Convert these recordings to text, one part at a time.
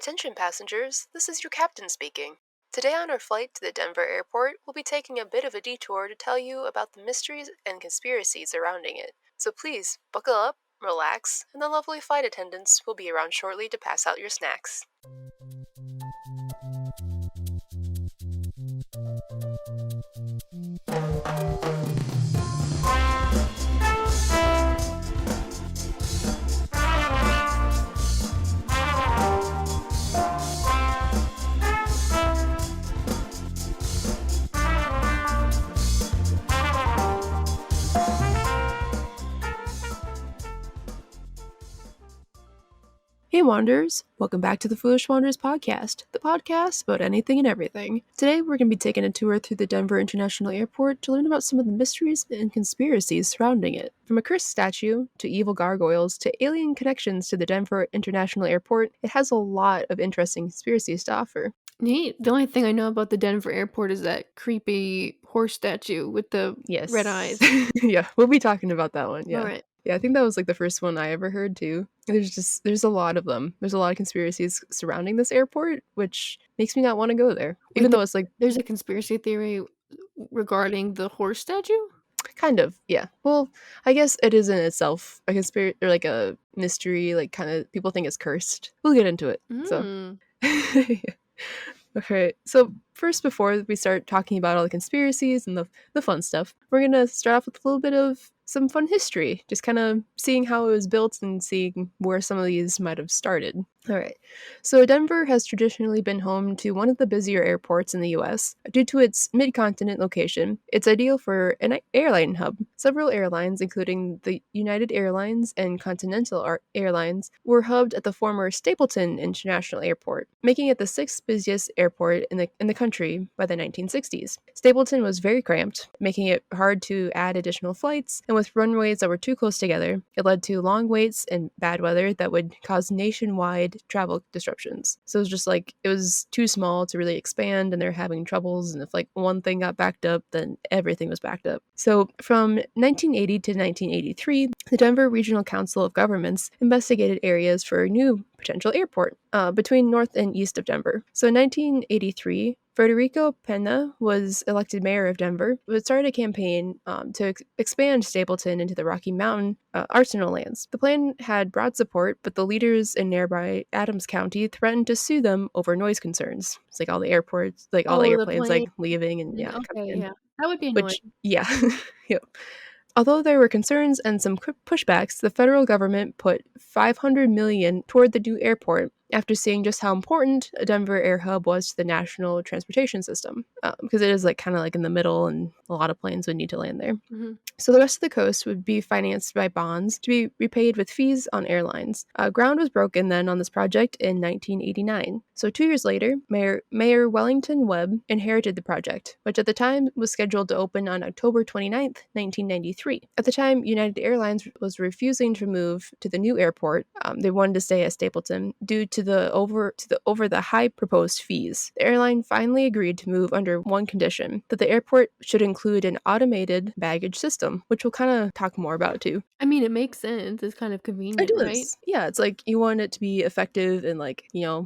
Attention passengers, this is your captain speaking. Today on our flight to the Denver airport, we'll be taking a bit of a detour to tell you about the mysteries and conspiracies surrounding it. So please, buckle up, relax, and the lovely flight attendants will be around shortly to pass out your snacks. Hey Wanderers, welcome back to the Foolish Wanderers podcast, the podcast about anything and everything. Today we're going to be taking a tour through the Denver International Airport to learn about some of the mysteries and conspiracies surrounding it. From a cursed statue, to evil gargoyles, to alien connections to the Denver International Airport, it has a lot of interesting conspiracies to offer. Neat. The only thing I know about the Denver airport is that creepy horse statue with the red eyes. Yeah, we'll be talking about that one, yeah. All right. Yeah, I think that was like the first one I ever heard too. There's a lot of them. There's a lot of conspiracies surrounding this airport, which makes me not want to go there. Even though it's like... There's a conspiracy theory regarding the horse statue? Kind of, yeah. Well, I guess it is in itself a conspiracy, or like a mystery, like kind of people think it's cursed. We'll get into it. So, okay. So first, before we start talking about all the conspiracies and the fun stuff, we're gonna start off with a little bit of some fun history, just kind of seeing how it was built and seeing where some of these might have started. All right. So Denver has traditionally been home to one of the busier airports in the U.S. Due to its mid-continent location, it's ideal for an airline hub. Several airlines, including the United Airlines and Continental Airlines, were hubbed at the former Stapleton International Airport, making it the sixth busiest airport in the country by the 1960s. Stapleton was very cramped, making it hard to add additional flights, and with runways that were too close together, it led to long waits and bad weather that would cause nationwide travel disruptions. So it was just like, it was too small to really expand, and they're having troubles, and if like one thing got backed up, then everything was backed up. So from 1980 to 1983, the Denver Regional Council of Governments investigated areas for a new potential airport between north and east of Denver. So in 1983, Federico Pena was elected mayor of Denver, but started a campaign to expand Stapleton into the Rocky Mountain arsenal lands. The plan had broad support, but the leaders in nearby Adams County threatened to sue them over noise concerns. It's like all the airports, like all the airplanes like leaving and coming in. Yeah, that would be annoying. Yeah. Yep. Although there were concerns and some pushbacks, the federal government put $500 million toward the new airport after seeing just how important a Denver air hub was to the national transportation system, because it is like kind of like in the middle, and a lot of planes would need to land there. Mm-hmm. So the rest of the coast would be financed by bonds to be repaid with fees on airlines. Ground was broken then on this project in 1989. So 2 years later, Mayor Wellington Webb inherited the project, which at the time was scheduled to open on October 29th, 1993. At the time, United Airlines was refusing to move to the new airport. They wanted to stay at Stapleton due to the over the high proposed fees. The airline finally agreed to move under one condition, that the airport should include an automated baggage system, which we'll kind of talk more about too. I mean, it makes sense. It's kind of convenient, right? Yeah, it's like you want it to be effective and like,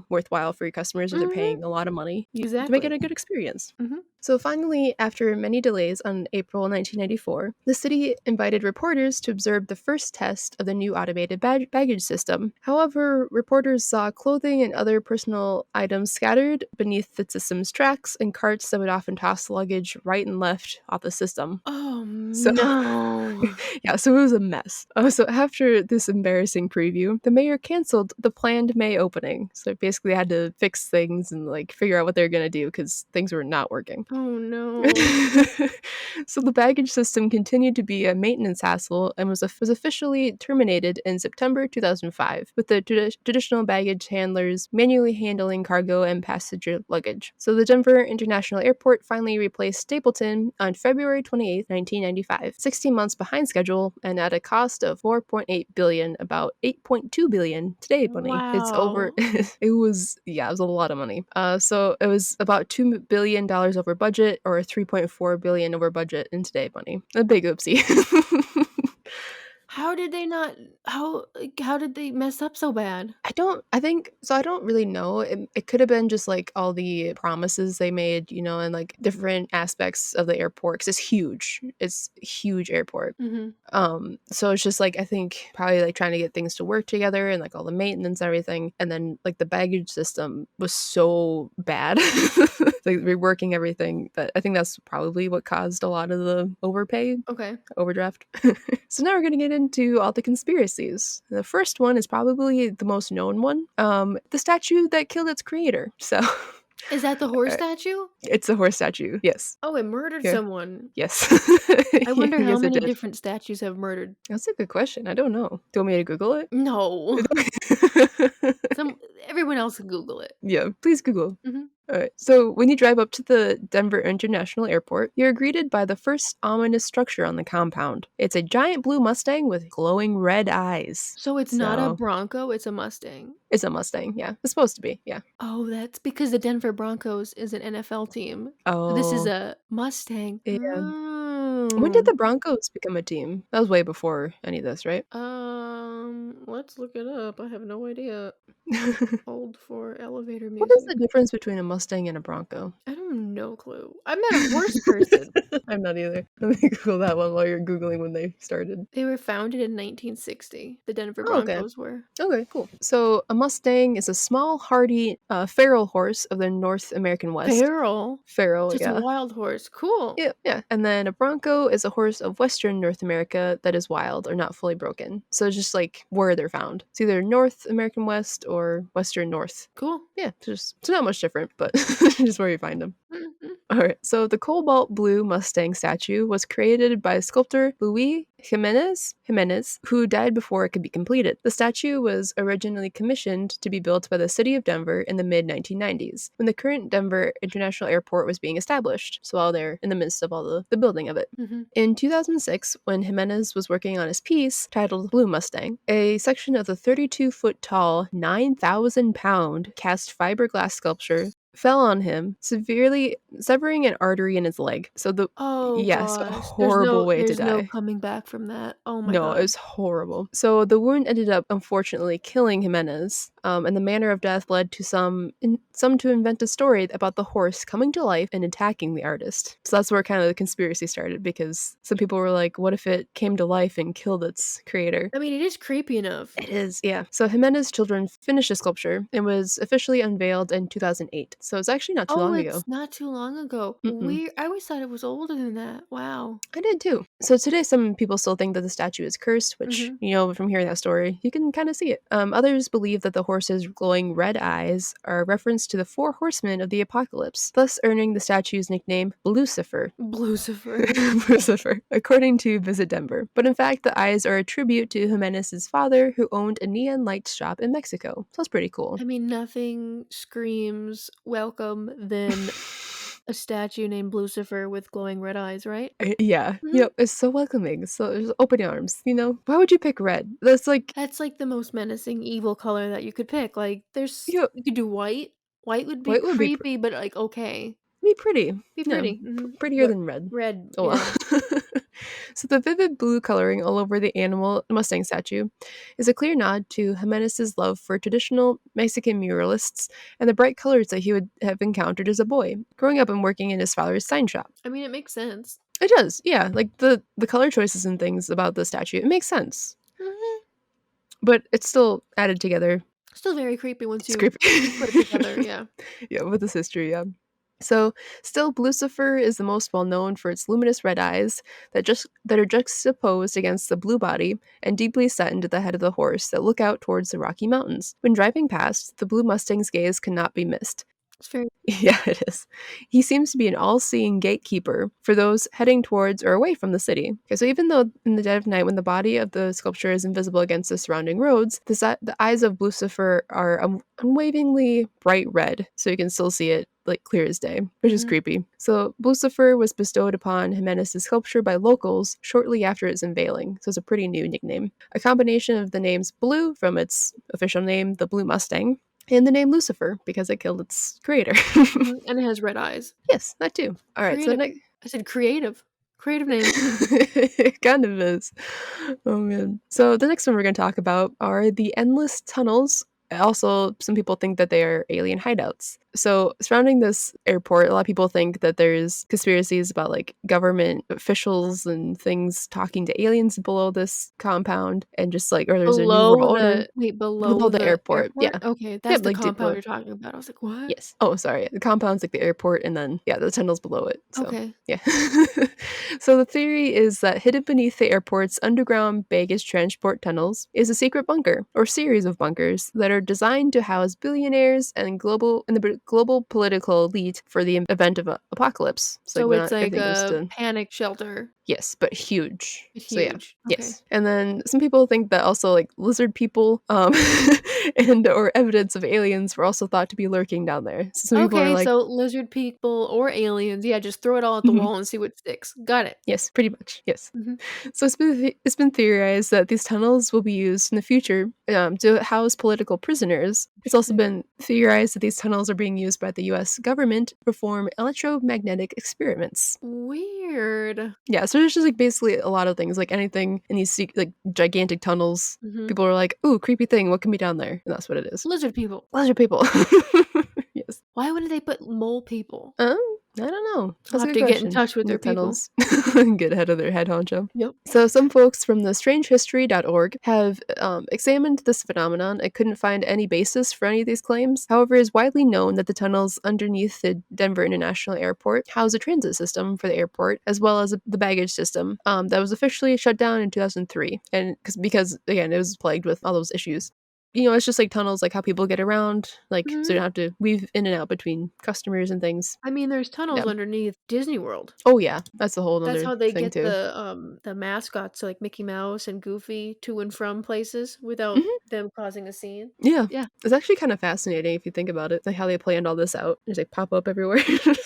worthwhile for your customers if they're paying a lot of money to make it a good experience. Mm-hmm. So finally, after many delays on April 1994, the city invited reporters to observe the first test of the new automated baggage system. However, reporters saw clothing and other personal items scattered beneath the system's tracks, and carts that would often toss luggage right and left off the system. Oh, no. Yeah, so it was a mess. So after this embarrassing preview, the mayor canceled the planned May opening. So basically they had to fix things and like figure out what they were going to do because things were not working. Oh, no. So the baggage system continued to be a maintenance hassle and was officially terminated in September 2005, with the traditional baggage handlers manually handling cargo and passenger luggage. So the Denver International Airport finally replaced Stapleton on February 28, 1995, 16 months behind schedule and at a cost of $4.8 billion, about $8.2 billion today money. Wow. It's over. It was a lot of money. So it was about $2 billion over budget, or $3.4 billion over budget in today money. A big oopsie. How did they not how did they mess up so bad? I don't really know. It could have been just like all the promises they made, you know, and like different aspects of the airport, because it's huge. It's a huge airport. Mhm. So it's just like, I think probably like trying to get things to work together and like all the maintenance and everything. And then like the baggage system was so bad. Like reworking everything, that I think that's probably what caused a lot of the overpay, Okay. overdraft. So now we're going to get into all the conspiracies. The first one is probably the most known one, the statue that killed its creator. So Is that the horse uh, statue? it's a horse statue. Yes. Oh, it murdered Yeah. someone. Yes. I wonder how Yes, it many did. different statues have murdered. That's a good question. I don't know. Do you want me to Google it? No. Some everyone else can Google it. Yeah, please Google. Mhm. Alright, so when you drive up to the Denver International Airport, you're greeted by the first ominous structure on the compound. It's a giant blue Mustang with glowing red eyes. So it's not a So, Bronco, it's a Mustang. it's a Mustang, yeah. It's supposed to be, yeah. Oh, that's because the Denver Broncos is an NFL team. So this is Oh, a Mustang. yeah. When did Oh. the Broncos become a team? That was way before any of this, right? Let's look it up. I have no idea. Hold for elevator What is music. the difference between a Mustang and a Bronco? I have no clue. I'm not a horse person. I'm not either. Let me Google that one while you're Googling when they started. They were founded in 1960. The Denver Oh, okay. Broncos were. Okay, cool. So a Mustang is a small, hardy, feral horse of the North American West. Feral. Feral, Just a yeah. wild horse. Cool. Yeah, yeah. And then a Bronco is a horse of Western North America that is wild or not fully broken. So it's just like where they're found. It's either North American West or Western North. Cool. Yeah, it's not much different, but just where you find them. Mhm. All right. So the cobalt blue Mustang statue was created by sculptor Luis Jimenez, who died before it could be completed. The statue was originally commissioned to be built by the city of Denver in the mid 1990s, when the current Denver International Airport was being established. So while they're in the midst of all the building of it. Mhm. In 2006, when Jimenez was working on his piece titled Blue Mustang, a section of the 32-foot tall, 9,000-pound cast fiberglass sculpture fell on him, severely severing an artery in his leg. So Oh yes, a gosh. horrible way to There's no die. coming back from that. Oh my No, it god. was horrible. So the wound ended up unfortunately killing Jimenez, and the manner of death led to some to invent a story about the horse coming to life and attacking the artist. So that's where kind of the conspiracy started, because some people were like, "What if it came to life and killed its creator?" I mean, it is creepy enough. It is, yeah. So Jimenez's children finished the sculpture and was officially unveiled in 2008. So it's actually not too Oh, long ago. it's not too long ago. Mm-mm. I always thought it was older than that. Wow. I did too. So today, some people still think that the statue is cursed, which, Mhm. you know, from hearing that story, you can kind of see it. Others believe that the horse's glowing red eyes are a reference to the four horsemen of the apocalypse, thus earning the statue's nickname Lucifer. Lucifer. Lucifer, according to Visit Denver. But in fact, the eyes are a tribute to Jimenez's father, who owned a neon lights shop in Mexico. So that's pretty cool. I mean, nothing screams welcome than a statue named Lucifer with glowing red eyes, right? Yeah, you Mhm. know, it's so welcoming. So just open arms, you know? Why would you pick red? That's like, That's like the most menacing evil color that you could pick. Like, you know, you could do white. White would be white would creepy, but like okay, be pretty. be Yeah, pretty. prettier But than red. red, Oh yeah. well. So the vivid blue coloring all over the animal Mustang statue is a clear nod to Jimenez's love for traditional Mexican muralists and the bright colors that he would have encountered as a boy, growing up and working in his father's sign shop. I mean, it makes sense. It does, yeah. Like the color choices and things about the statue, it makes sense, Mhm. but it's still added together. Still very creepy once It's you creepy. put it together. Yeah. Yeah, with this history, yeah. So, still, Lucifer is the most well known for its luminous red eyes that are juxtaposed against the blue body and deeply set into the head of the horse that look out towards the Rocky Mountains. When driving past, the blue Mustang's gaze cannot be missed. It's very Yeah, it is. He seems to be an all-seeing gatekeeper for those heading towards or away from the city. Okay, so even though in the dead of night, when the body of the sculpture is invisible against the surrounding roads, the eyes of Lucifer are unwaveringly bright red, so you can still see it like clear as day, which is mhm. creepy. So Lucifer was bestowed upon Jimenez's sculpture by locals shortly after its unveiling, so it's a pretty new nickname. A combination of the names Blue from its official name, the Blue Mustang, and the name Lucifer because it killed its creator. Mhm, and it has red eyes. Yes, that too. All right, so Creative. next, I said creative. Creative name. It kind of is. Oh man. So the next one we're going to talk about are the endless tunnels. Also, some people think that they are alien hideouts. So surrounding this airport, a lot of people think that there's conspiracies about like government officials and things talking to aliens below this compound, and just like, or there's a new world Below order the wait, below below the the airport. airport? Yeah. Okay, that's Yep, the like compound detour. you're talking about. I was like, "What?" Yes. Oh, sorry. The compound's like the airport, and then yeah, the tunnel's below it. So Okay. yeah. So the theory is that hidden beneath the airport's underground baggage transport tunnels is a secret bunker or series of bunkers that are designed to house billionaires and the global political elite for the event of a apocalypse. So like So when it's like everything goes a to panic shelter. yes, but huge. It's So yeah. huge. Okay. Yes. And then some people think that also like lizard people and or evidence of aliens were also thought to be lurking down there. So some people are Okay, like, so lizard people or aliens, yeah, just throw it all at the mhm, wall and see what sticks. Got it. yes, pretty much. Yes. Mhm. So it's been theorized that these tunnels will be used in the future to house political prisoners. It's also Interesting. been theorized that these tunnels are being used by the US government to perform electromagnetic experiments. Weird. Yeah, so there's just like basically a lot of things, like anything in these like gigantic tunnels. Mhm. People are like, "Ooh, creepy thing! What can be down there?" And that's what it is. Lizard people. Pleasure people. Yes. Why wouldn't they put mole people? Um, I don't know. I'll That's a have good to get in question. touch with In the their people. tunnels, get ahead of their head honcho. Yep. So some folks from the strangehistory.org have examined this phenomenon and couldn't find any basis for any of these claims. However, it is widely known that the tunnels underneath the Denver International Airport house a transit system for the airport, as well as the baggage system that was officially shut down in 2003. And because again, it was plagued with all those issues. You know, it's just like tunnels, like how people get around, like so Mhm. you don't have to weave in and out between customers and things. I mean, there's tunnels Yeah. underneath Disney World. Oh yeah, that's a whole That's other how they thing get too. the mascots, so, like Mickey Mouse and Goofy, to and from places without Mhm. them causing a scene. Yeah. Yeah. It's actually kind of fascinating if you think about it, like how they planned all this out. Just like pop up everywhere,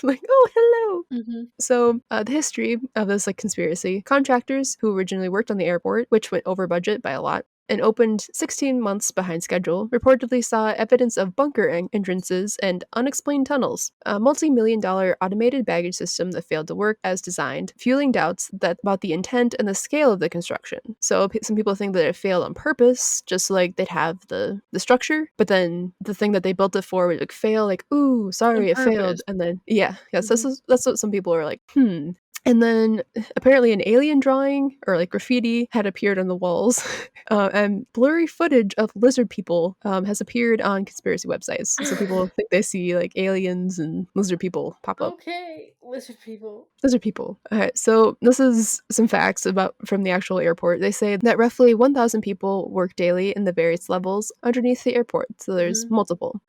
like oh hello. Mhm. So the history of this like conspiracy: contractors who originally worked on the airport, which went over budget by a lot, and opened 16 months behind schedule, reportedly saw evidence of bunker entrances and unexplained tunnels, a multi-million dollar automated baggage system that failed to work as designed, fueling doubts about the intent and the scale of the construction. So some people think that it failed on purpose, just like they'd have the structure, but then the thing that they built it for would like fail, like, ooh, On sorry, it failed. purpose. And then, yeah, yes, Mhm. that's what some people are like, hmm. And then apparently an alien drawing or like graffiti had appeared on the walls, and blurry footage of lizard people has appeared on conspiracy websites. So people think they see like aliens and lizard people pop up. Okay, lizard people. Those are people. Okay, so this is some facts about from the actual airport. They say that roughly 1,000 people work daily in the various levels underneath the airport. So there's Mhm. multiple,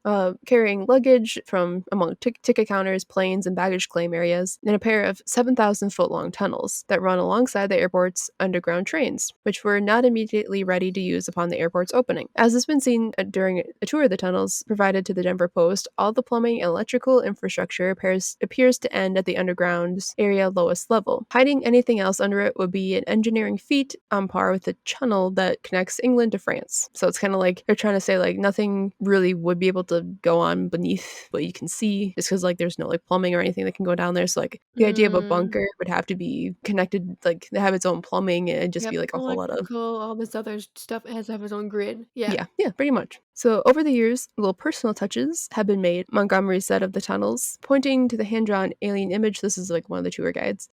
carrying luggage from among ticket counters, planes, and baggage claim areas, and a pair of 7,000-foot long tunnels that run alongside the airport's underground trains, which were not immediately ready to use upon the airport's opening. As has been seen during a tour of the tunnels provided to the Denver Post, all the plumbing and electrical infrastructure appears to end at the underground's area lowest level. Hiding anything else under it would be an engineering feat on par with the channel that connects England to France. So it's kind of like they're trying to say like nothing really would be able to go on beneath what you can see, just because like there's no like plumbing or anything that can go down there. So like the idea of a Mm. bunker would have to be connected, like they have its own plumbing, and it'd just Yep, be like a whole lot of electrical, all this other stuff, it has to have its own grid. Yeah. yeah, yeah, pretty much. So, over the years, little personal touches have been made, Montgomery said of the tunnels, pointing to the hand drawn alien image. This is like one of the tour guides.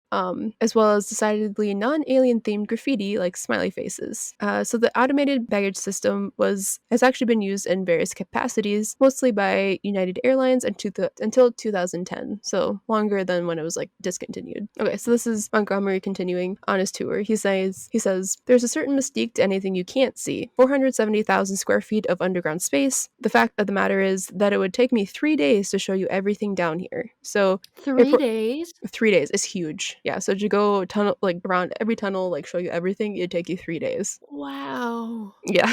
As well as decidedly non alien themed graffiti like smiley faces. So, the automated baggage system has actually been used in various capacities, mostly by United Airlines until 2010. So, longer than when it was like discontinued. Okay, so this is Montgomery continuing on his tour. He says, there's a certain mystique to anything you can't see. 470,000 square feet of underground space. The fact of the matter is that it would take me 3 days to show you everything down here. So, 3 airport, days? 3 days is huge. Yeah, so to go tunnel like around every tunnel, like show you everything, it'd take you 3 days. Wow. Yeah.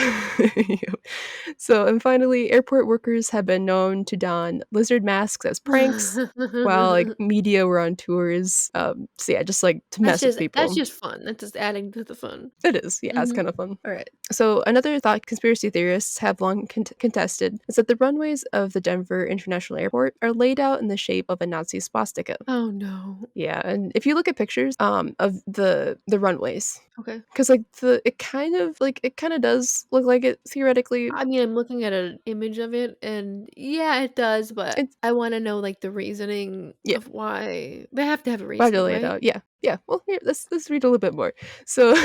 So, and finally, airport workers have been known to don lizard masks as pranks while like media were on tours. So yeah, just like to mess with That's people. just fun. That's just adding to the fun. It is, yeah, it's Mhm. kind of fun. All right. So another thought conspiracy theorists have long contested is that the runways of the Denver International Airport are laid out in the shape of a Nazi swastika. Oh, no. Yeah, and if you look at pictures of the runways, Okay. because like it kind of does look like it theoretically. I mean, I'm looking at an image of it, and yeah, it does, but It's I wanna know, like, the reasoning yeah, of why they have to have a why to reasoning, lay it right? out. Yeah, yeah. Well, here let's read a little bit more. So.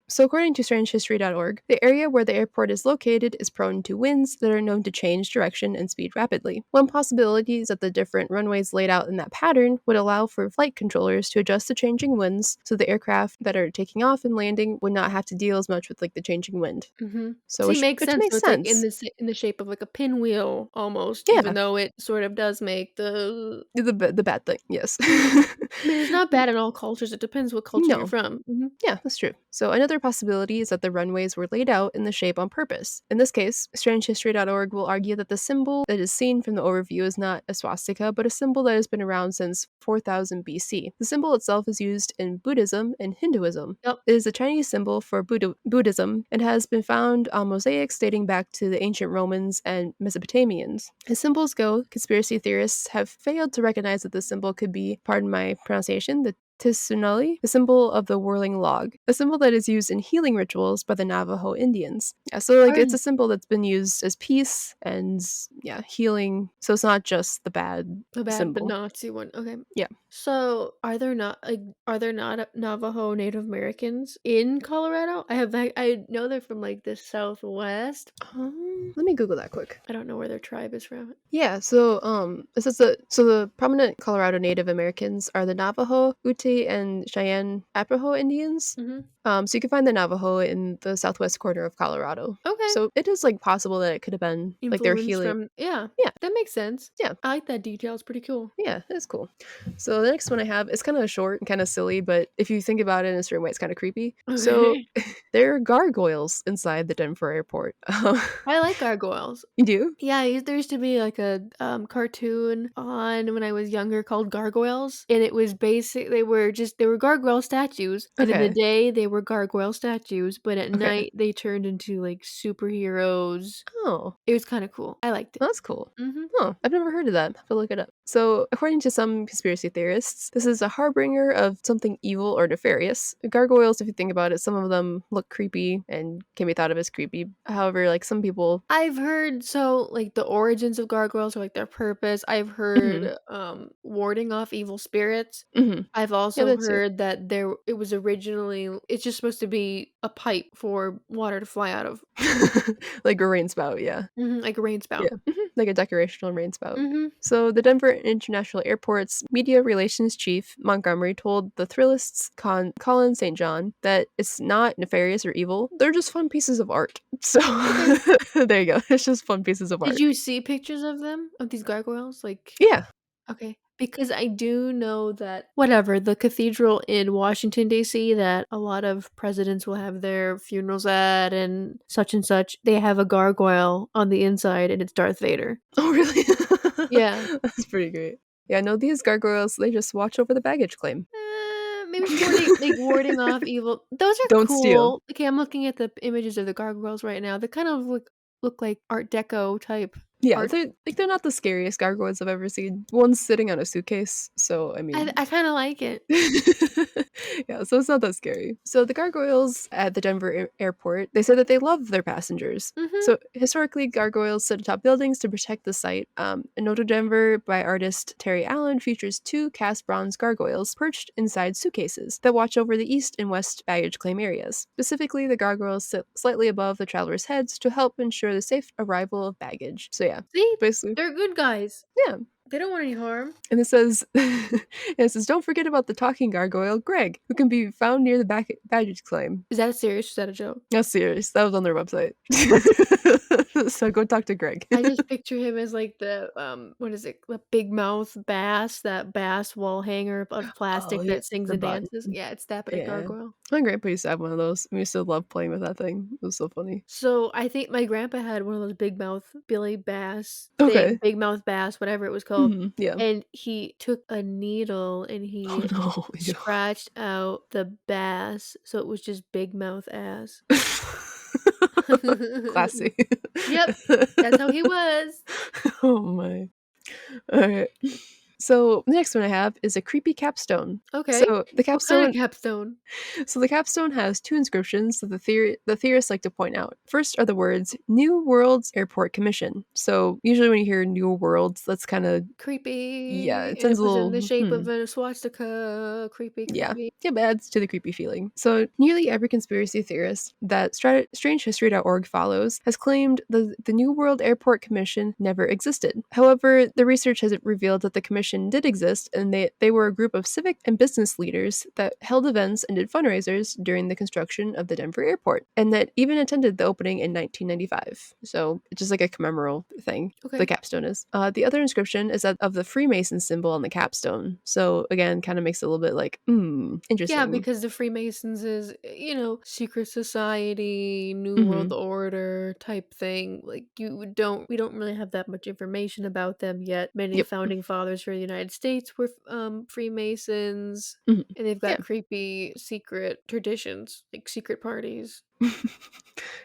So, according to strangehistory.org, the area where the airport is located is prone to winds that are known to change direction and speed rapidly. One possibility is that the different runways laid out in that pattern would allow for flight controllers to adjust the changing winds so the aircraft that are taking off and landing would not have to deal as much with like the changing wind. Mhm. So, See, makes which sense. So makes it's, like, in sense. the shape of, like, a pinwheel almost, even Yeah, though it sort of does make the the bad thing, yes. I mean, it's not bad in all cultures, it depends what culture you're No, from. Mhm. yeah, that's true. So another possibility is that the runways were laid out in the shape on purpose. In this case, strangehistory.org will argue that the symbol that is seen from the overview is not a swastika, but a symbol that has been around since 4000 BC. The symbol itself is used in Buddhism and Hinduism. Yep. It is a Chinese symbol for Buddhism and has been found on mosaics dating back to the ancient Romans and Mesopotamians. As symbols go, conspiracy theorists have failed to recognize that the symbol could be, pardon my pronunciation, the Tsunali, the symbol of the whirling log, a symbol that is used in healing rituals by the Navajo Indians. Yeah, so like Are it's a symbol that's been used as peace and yeah, healing. So it's not just the bad the symbol. Nazi one, okay. Yeah. So, are there not Navajo Native Americans in Colorado? I know they're from, like, the Southwest. Let me Google that quick. I don't know where their tribe is from. Yeah, so this is the prominent Colorado Native Americans are the Navajo, Ute, and Cheyenne Arapaho Indians. Mhm. So you can find the Navajo in the southwest corner of Colorado. Okay. So it is like possible that it could have been like they're Influence healing. from yeah, Yeah, that makes sense. yeah. I like that detail, it's pretty cool. Yeah, that's cool. So the next one I have is kind of short and kind of silly, but if you think about it in a certain way, it's kind of creepy. So Okay. there are gargoyles inside the Denver airport. I like gargoyles. You do? Yeah, there used to be, like, a, cartoon on when I was younger called Gargoyles, and it was they were gargoyle statues, and in the Okay. day, they were gargoyle statues, but at Okay. night, they turned into, like, superheroes. Oh, It was kinda cool. I liked it. that's cool. Mhm. Oh, I've never heard of that. Have to look it up. So, according to some conspiracy theorists, this is a harbinger of something evil or nefarious. Gargoyles, if you think about it, some of them look creepy and can be thought of as creepy. However, like some people. I've heard like, the origins of gargoyles or, like, their purpose. I've Hmm. heard, warding off evil spirits. Hmm. I've Yeah, also that too. heard that it was originally it's just supposed to be a pipe for water to fly out of. Like a rain spout, yeah. Mhm, like a rain Yeah, spout. like a decorational rain spout. Mhm. So, the Denver International Airport's media relations chief, Montgomery, told the Thrillists' Colin St. John that it's not nefarious or evil. They're just fun pieces of art. So, Okay. there you go. It's just fun pieces of Did art. you see pictures of them? Of these gargoyles? Like Yeah. okay. Because I do know that whatever, the cathedral in Washington, DC, that a lot of presidents will have their funerals at and such, they have a gargoyle on the inside, and it's Darth Vader. Oh, really? Yeah. That's pretty great. Yeah, no, these gargoyles, they just watch over the baggage claim. Maybe warding off evil those are Don't steal. cool. Okay, I'm looking at the images of the gargoyles right now. They kind of look like Art Deco type Yeah, art. they're not the scariest gargoyles I've ever seen. One's sitting on a suitcase, so I mean. I kinda like it. Yeah, so it's not that scary. So the gargoyles at the Denver airport, they say that they love their passengers. Mhm. So historically, gargoyles sit atop buildings to protect the site. In Notre Denver by artist Terry Allen features two cast bronze gargoyles perched inside suitcases that watch over the east and west baggage claim areas. Specifically, the gargoyles sit slightly above the travelers' heads to help ensure the safe arrival of baggage. So yeah, See? basically, They're good guys. yeah. They don't want any harm. And it says, it says, don't forget about the talking gargoyle, Greg, who can be found near the baggage claim. Is that serious? Is that a joke? That's serious. That was on their website. So go talk to Greg. I just picture him as like the what is it? The big mouth bass, that bass wall hanger of Oh, plastic yeah, that sings the and button. dances. Yeah, it's that, but a Yeah. gargoyle. My grandpa used to have one of those. We used to love playing with that thing. It was so funny. So I think my grandpa had one of those big mouth Billy Bass thing, Okay. big mouth bass, whatever it was called. Mhm, yeah. And he took a needle and Oh, he no. Ew. scratched out the bass, so it was just big mouth ass. Classy. Yep, that's how he was. Oh my. Alright. So, the next one I have is a creepy capstone. Okay. So, the What kind of capstone capstone? so the capstone has two inscriptions that the theorists like to point out. First are the words "New Worlds Airport Commission." So, usually when you hear "New Worlds," that's kind of yeah, Creepy, it and sounds it a was in little the shape hmm. of a swastika. Creepy, Yeah. creepy. It adds to the creepy feeling. So, nearly every conspiracy theorist that strangehistory.org follows has claimed the New World Airport Commission never existed. However, the research has revealed that the commission did exist and they were a group of civic and business leaders that held events and did fundraisers during the construction of the Denver airport and that even attended the opening in 1995. So, it's just like a commemoral thing. The Okay. capstone is. The other inscription is that of the Freemason symbol on the capstone. So again, kind of makes it a little bit like, Yeah, interesting. because the Freemasons is, secret society, New Hmm. World Order type thing. Like we don't really have that much information about them yet. Many Yep. founding fathers for the United States were Freemasons, Hmm. and they've Yeah. got creepy secret traditions, like secret parties.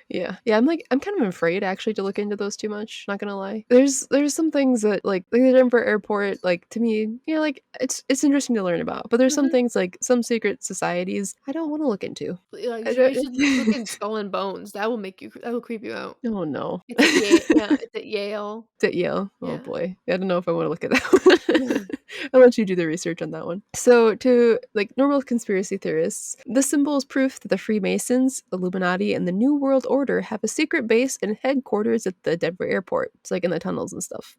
Yeah. Yeah, I'm kind of afraid actually to look into those too much, not gonna lie. There's some things that like the Denver airport, like to me, like it's interesting to learn about. But there's some Mhm. things like some secret societies I don't want to look into. Yeah, I you don't should look in Skull and Bones. That will creep you out. Oh no. It's at Yale. Yeah, it's at Yale. At Yale? Oh Yeah. boy. I don't know if I wanna look at that one. I'll let you do the research on that one. So to, like, normal conspiracy theorists, this symbol is proof that the Freemasons, Illuminati, and the New World Order have a secret base and headquarters at the Denver airport. It's, like, in the tunnels and stuff.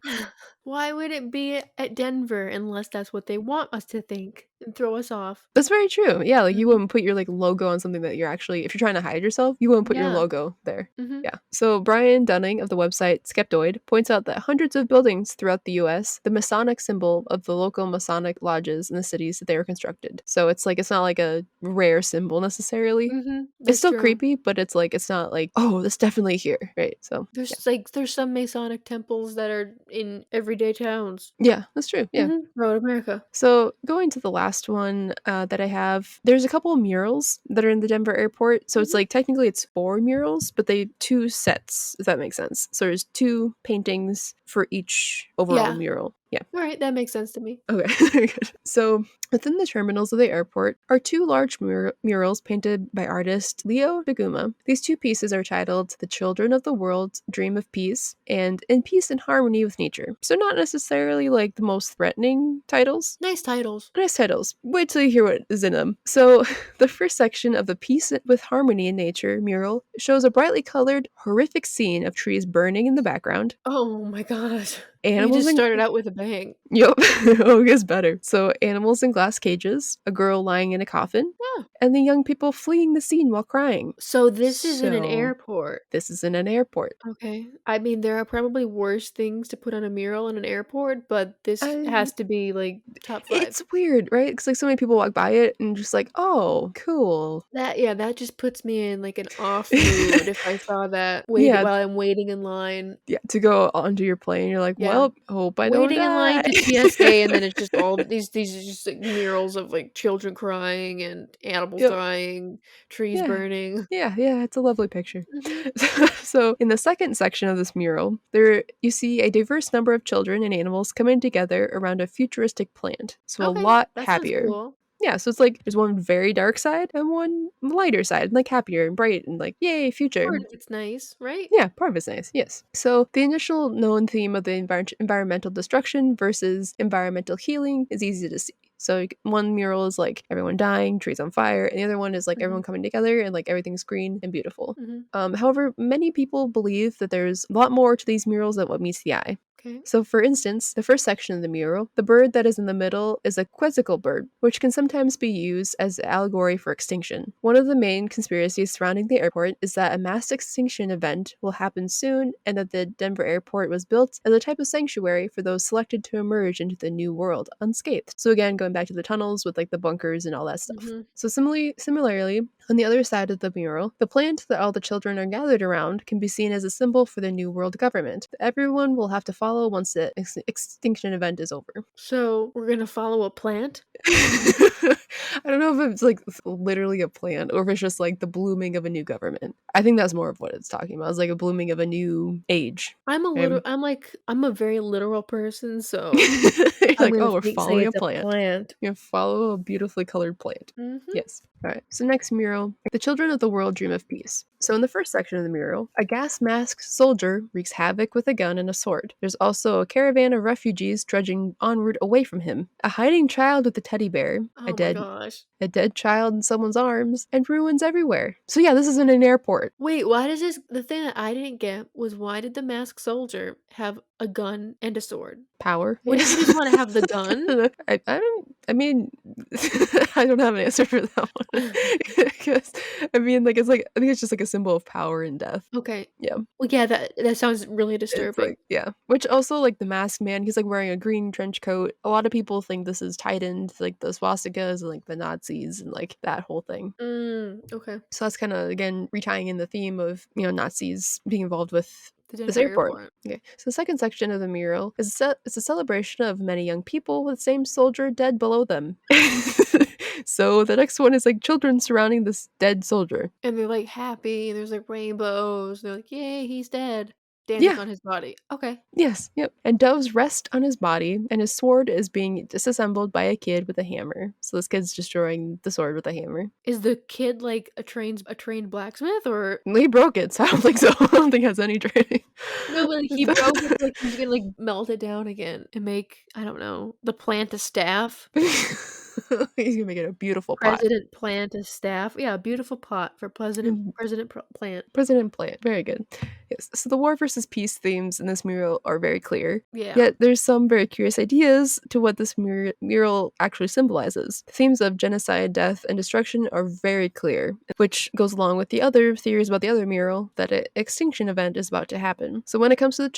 Why would it be at Denver unless that's what they want us to think and throw us off? That's very true. Yeah, like, you Mhm. wouldn't put your, like, logo on something that you're actually if you're trying to hide yourself, you wouldn't put your Yeah. logo there. Mhm. Yeah. So Brian Dunning of the website Skeptoid points out that hundreds of buildings throughout the US, the Masonic symbol of the local Masonic lodges in the cities that they were constructed. So it's not like a rare symbol necessarily. Mhm. It's That's still true. creepy, but it's like it's not like, oh, that's definitely here. Right. So yeah. There's some Masonic temples that are in everyday towns. Yeah, that's true. Yeah. Throughout America. So going to the last one that I have, there's a couple of murals that are in the Denver airport. So it's Mhm. like technically it's four murals, but they two sets, if that makes sense. So there's two paintings for each overall Yeah. mural. Yeah. Alright, that makes sense to me. Okay, very good. So, within the terminals of the airport are two large murals painted by artist Leo Deguma. These two pieces are titled The Children of the World Dream of Peace and In Peace and Harmony with Nature. So, not necessarily like the most threatening titles. Nice titles. Nice titles. Wait till you hear what is in them. So, the first section of the Peace with Harmony in Nature mural shows a brightly colored, horrific scene of trees burning in the background, Oh my gosh. You animals just and started out with a bang. Yep. Oh, it gets better. So, animals in glass cages, a girl lying in a coffin, Oh. and the young people fleeing the scene while crying. So this is in an So, airport. this is in an airport. Okay. I mean, there are probably worse things to put on a mural in an airport, but this I, has to be, like, top 5. it's weird, right? Because like so many people walk by it and just like, oh, cool. That just puts me in, like, an off mood if I saw that Yeah, while I'm waiting in line. yeah. To go onto your plane, you're like, Yeah. well, hope I don't Waiting in line die. to TSA, and then it's just all these are just, like, murals of, like, children crying and animals Yep. dying, trees Yeah. burning. Yeah, yeah, it's a lovely picture. Mhm. So, in the second section of this mural, there you see a diverse number of children and animals coming together around a futuristic plant. So, a Okay, lot that sounds happier. cool. Yeah, so it's like there's one very dark side and one lighter side, like happier and bright and like, yay, future. Part of it's nice, right? Yeah, part of it's nice, yes. So, the initial known theme of the environmental destruction versus environmental healing is easy to see. So, one mural is like everyone dying, trees on fire, and the other one is like Mhm, everyone coming together and like everything's green and beautiful. mhm. However, many people believe that there's a lot more to these murals than what meets the eye. Okay. So, for instance, the first section of the mural, the bird that is in the middle is a quizzical bird, which can sometimes be used as an allegory for extinction. One of the main conspiracies surrounding the airport is that a mass extinction event will happen soon and that the Denver airport was built as a type of sanctuary for those selected to emerge into the new world unscathed. So, again, going back to the tunnels with like the bunkers and all that stuff. Mm-hmm. So, similarly, on the other side of the mural, the plant that all the children are gathered around can be seen as a symbol for the New World government that everyone will have to follow once the extinction event is over. So we're gonna follow a plant. I don't know if it's like literally a plant or if it's just like the blooming of a new government. I think that's more of what it's talking about. It's like a blooming of a new age. I'm a little. Okay? I'm a very literal person, so You're I'm like, gonna oh, we're say following a it's a plant. plant. You follow a beautifully colored plant. Mm-hmm. Yes. All right. So next mural, the children of the world dream of peace. So in the first section of the mural, a gas masked soldier wreaks havoc with a gun and a sword. There's also a caravan of refugees trudging onward away from him. A hiding child with a teddy bear, Oh my gosh. a dead child in someone's arms, and ruins everywhere. So yeah, this is in an airport. Wait, why does this? The thing that I didn't get was why did the masked soldier have a gun and a sword? Power. Wouldn't he just want to have the gun? I don't. I mean, I don't have an answer for that one. Because I mean, like it's like I think it's just like a symbol of power and death. Okay. Yeah. Well, yeah, that sounds really It's disturbing. like, yeah. Which also, like, the masked man, he's, like, wearing a green trench coat. A lot of people think this is tied into, like, the swastikas and, like, the Nazis and, like, that whole thing. Okay. So that's kind of, again, retying in the theme of, Nazis being involved with The this Denver airport. airport. Okay. So the second section of the mural it's a celebration of many young people with the same soldier dead below them. So the next one is, like, children surrounding this dead soldier. And they're like happy, and there's like rainbows. They're like, "Yay, he's dead." Dancing Yeah. on his body. Okay. Yes, yep. And doves rest on his body, and his sword is being disassembled by a kid with a hammer. So this kid's destroying the sword with a hammer. Is the kid like a trained blacksmith or He broke it, so I don't think so. I don't think he has any training. no? But like, he broke it, so, like he's gonna like melt it down again and make I don't know the plant a staff. He's gonna make it a beautiful pot. President plant a staff. Yeah, a beautiful pot for President Plant. President Plant. Very good. Yes. So the war versus peace themes in this mural are very clear. Yeah. Yet there's some very curious ideas to what this mural actually symbolizes. Themes of genocide, death, and destruction are very clear, which goes along with the other theories about the other mural that an extinction event is about to happen. So when it comes to the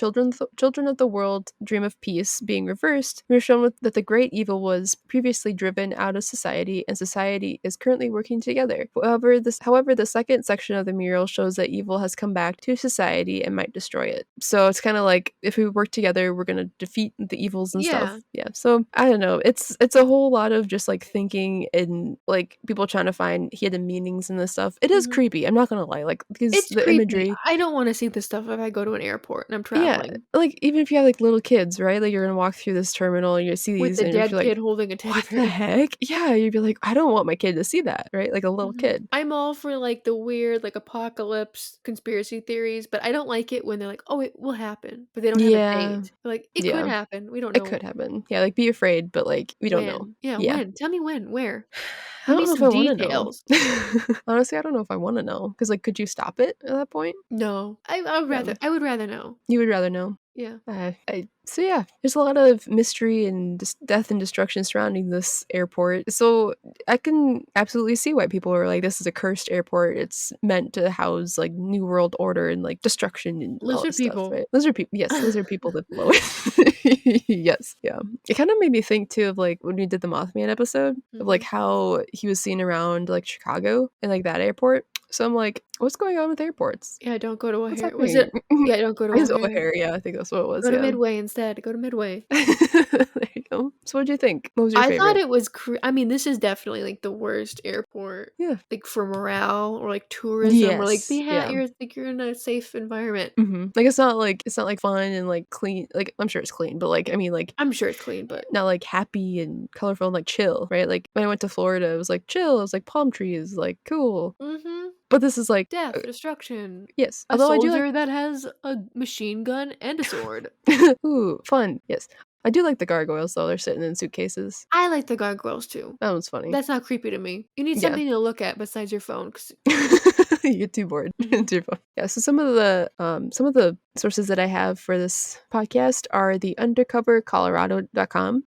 children of the world dream of peace being reversed, we're shown that the great evil was previously driven out of society, and society is currently working together. However, the second section of the mural shows that evil has come back to society and might destroy it. So it's kind of like if we work together, we're gonna defeat the evils and Yeah. stuff. Yeah. So I don't know. It's a whole lot of just like thinking and like people trying to find hidden meanings in this stuff. It is Mhm. creepy. I'm not gonna lie. Like because It's the creepy. imagery. I don't want to see this stuff if I go to an airport and I'm Yeah, traveling like even if you have like little kids, right? Like you're gonna walk through this terminal and you see with these, the and if dead you're like, kid holding a teddy what the bear. heck? Yeah, you'd be like, I don't want my kid to see that, right? Like a little Mhm. kid. I'm all for like the weird like apocalypse conspiracy theories, but I don't like it when they're like, "Oh, it will happen," but they don't have a Yeah, date. They're like, "It could yeah, happen. We don't it know could happen. Yeah, like be afraid, but like we don't know. when." Yeah, Yeah, when? Tell me when, where. I Give don't me know if some I want to know. details. Honestly, I don't know if I want to know because like, could you stop it at that point? No. Yeah, I would rather know. you would rather know. Yeah. So yeah, there's a lot of mystery and death and destruction surrounding this airport. So I can absolutely see why people are like, this is a cursed airport. It's meant to house like New World Order and like destruction and all Lizard this stuff, people. right? Lizard people, yes, lizard people live below it. Yes, yeah. It kind of made me think too of like when we did the Mothman episode of like Mhm. how he was seen around like Chicago and like that airport. So I'm like, what's going on with airports? Yeah, don't go to What's O'Hare. Was happening? it Yeah, don't go to I guess O'Hare. O'Hare, yeah, I think that's what it was, Go to yeah. Midway instead. Go to Midway. There you go. So what'd you think? What was your I thought favorite? it was I mean, this is definitely, like, the worst airport, Yeah. like, for morale or, like, tourism or, like, Yes. Yeah. you're in a safe environment. Like it's not like fun and like clean. Like I'm sure it's clean, but like I mean like I'm sure it's clean, but not like happy and colorful and like chill, right? Like when I went to Florida, it was like chill. It was like palm trees, like cool. mhm. But this is like Death, destruction, yes. a Although I do like soldier that has a machine gun and a sword. ooh fun. Yes, I do like the gargoyles though. They're sitting in suitcases. I like the gargoyles too. That was funny. That's not creepy to me. You need Yeah. something to look at besides your phone 'cause You get too bored. Mhm. to your phone. Yeah. So some of the sources that I have for this podcast are the undercovercolorado.com,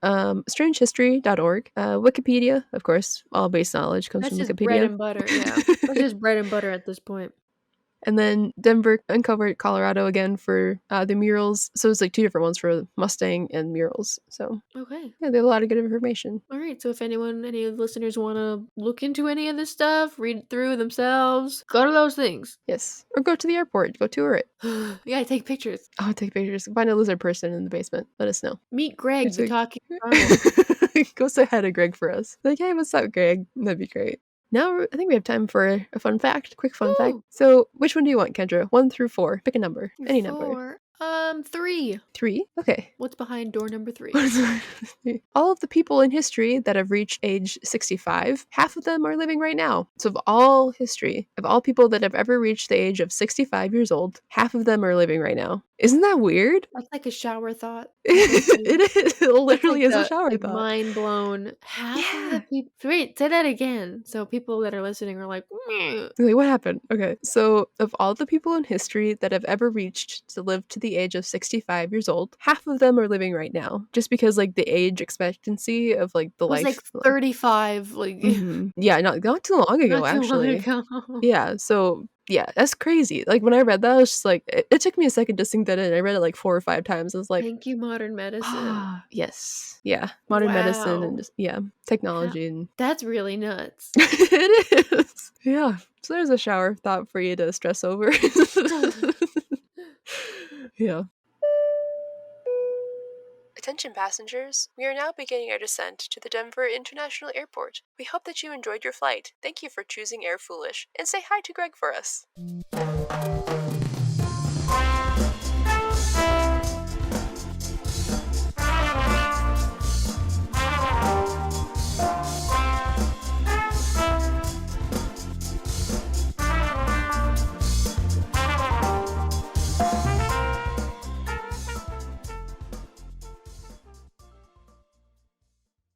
Mhm. strangehistory.org, Wikipedia, of course. All base knowledge comes That's from just bread Wikipedia. and butter, yeah. That's just bread and butter at this point. And then Denver Uncovered Colorado again for the murals. So it's like two different ones for Mustang and murals. So Okay. yeah, they have a lot of good information. All right. So if any of the listeners want to look into any of this stuff, read it through themselves, go to those things. Yes. Or go to the airport, go tour it. Yeah, take pictures. Oh, take pictures. Find a lizard person in the basement. Let us know. Meet Greg, It's the like, talking caramel. go say hi to Greg for us. Like, hey, what's up, Greg? That'd be great. Now, I think we have time for a fun fact. Quick fun fact. Ooh, So, which one do you want, Kendra? 1 through 4. Pick a number. Any number. 4. 3. 3? Okay. What's behind door number 3? All of the people in history that have reached age 65, half of them are living right now. So, of all history, of all people that have ever reached the age of 65 years old, half of them are living right now. Isn't that weird? That's like a shower thought. That's like It is. It that's literally like is a the shower like thought. mind blown. Half of the Yeah. people. Wait, say that again. So people that are listening are like, "Meh." Like, what happened? Okay. So, of all the people in history that have ever reached to live to the age of 65 years old, half of them are living right now. Just because, like, the age expectancy of, like, the It was like life. Like, 35, like Yeah, not too long ago, not too long actually. ago. Yeah. So, yeah, that's crazy. Like, when I read that, I was just like, it took me a second to sink that in. I read it like 4 or 5 times. I was like, Thank you, modern medicine. ah, yes. Yeah. Modern medicine and Wow. just, yeah, How technology and that's really nuts. it is. Yeah. So there's a shower thought for you to stress over. Yeah. Attention passengers, we are now beginning our descent to the Denver International Airport. We hope that you enjoyed your flight. Thank you for choosing Air Foolish, and say hi to Greg for us.